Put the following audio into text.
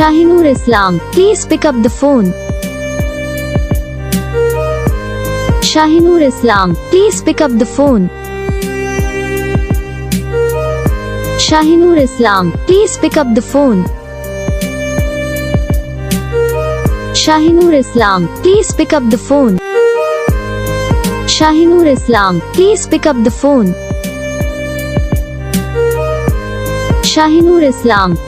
Shahinur Islam, please pick up the phone. Shahinur Islam, please pick up the phone. Shahinur Islam, please pick up the phone. Shahinur Islam, please pick up the phone. Shahinur Islam, please pick up the phone. Shahinur Islam,